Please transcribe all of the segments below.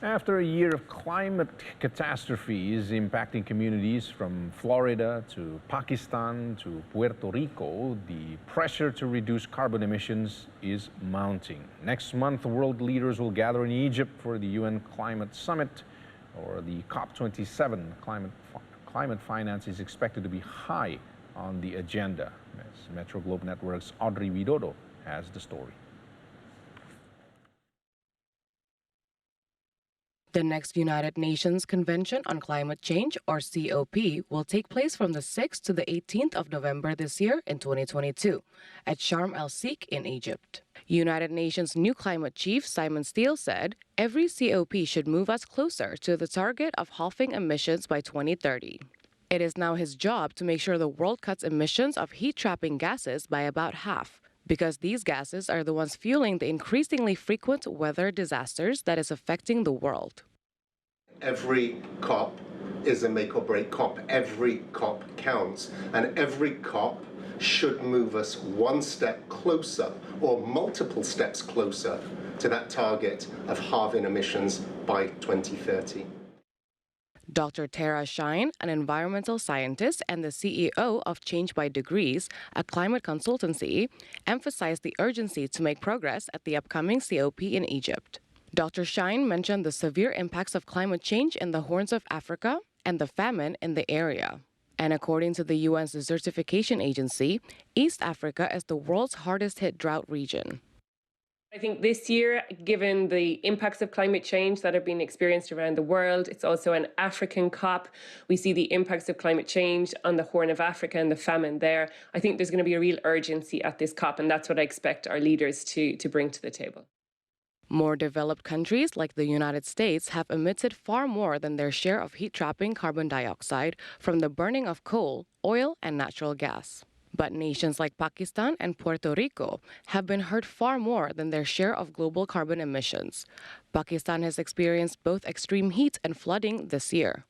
After a year of climate catastrophes impacting communities from Florida to Pakistan to Puerto Rico, the pressure to reduce carbon emissions is mounting. Next month, world leaders will gather in Egypt for the UN Climate Summit, or the COP27. Climate finance is expected to be high on the agenda. As Metro Globe Network's Audrey Widodo has the story. The next United Nations Convention on Climate Change, or COP, will take place from the 6th to the 18th of November this year in 2022 at Sharm el-Sheikh in Egypt. United Nations new climate chief Simon Steele said, every COP should move us closer to the target of halving emissions by 2030. It is now his job to make sure the world cuts emissions of heat-trapping gases by about half, because these gases are the ones fueling the increasingly frequent weather disasters that is affecting the world. Every COP is a make or break COP. Every COP counts, and every COP should move us one step closer or multiple steps closer to that target of halving emissions by 2030. Dr. Tara Shine, an environmental scientist and the CEO of Change by Degrees, a climate consultancy, emphasized the urgency to make progress at the upcoming COP in Egypt. Dr. Shine mentioned the severe impacts of climate change in the Horns of Africa and the famine in the area. And according to the UN's desertification agency, East Africa is the world's hardest hit drought region. I think this year, given the impacts of climate change that are being experienced around the world, it's also an African COP. We see the impacts of climate change on the Horn of Africa and the famine there. I think there's going to be a real urgency at this COP, and that's what I expect our leaders to bring to the table. More developed countries like the United States have emitted far more than their share of heat-trapping carbon dioxide from the burning of coal, oil, and natural gas. But nations like Pakistan and Puerto Rico have been hurt far more than their share of global carbon emissions. Pakistan has experienced both extreme heat and flooding this year.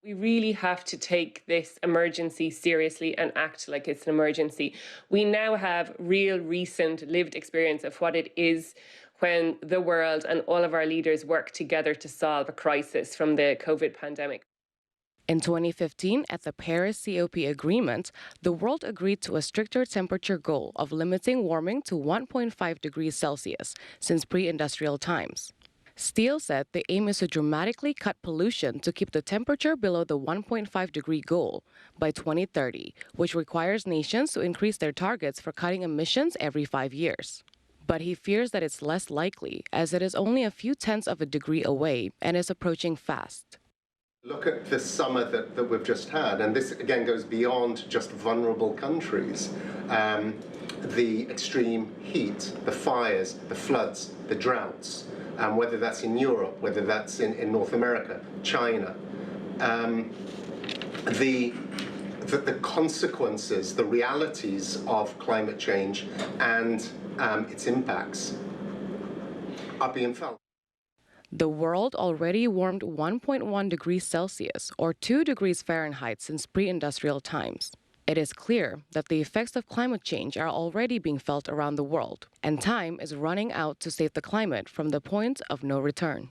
We really have to take this emergency seriously and act like it's an emergency. We now have real, recent, lived experience of what it is when the world and all of our leaders work together to solve a crisis from the COVID pandemic. In 2015, at the Paris COP agreement, the world agreed to a stricter temperature goal of limiting warming to 1.5 degrees Celsius since pre-industrial times. Steele said the aim is to dramatically cut pollution to keep the temperature below the 1.5 degree goal by 2030, which requires nations to increase their targets for cutting emissions every 5 years. But he fears that it's less likely, as it is only a few tenths of a degree away and is approaching fast. Look at the summer that we've just had, and this again goes beyond just vulnerable countries. The extreme heat, the fires, the floods, the droughts, whether that's in Europe, whether that's in North America, China. The consequences, the realities of climate change and its impacts are being felt. The world already warmed 1.1 degrees Celsius, or 2 degrees Fahrenheit, since pre-industrial times. It is clear that the effects of climate change are already being felt around the world, and time is running out to save the climate from the point of no return.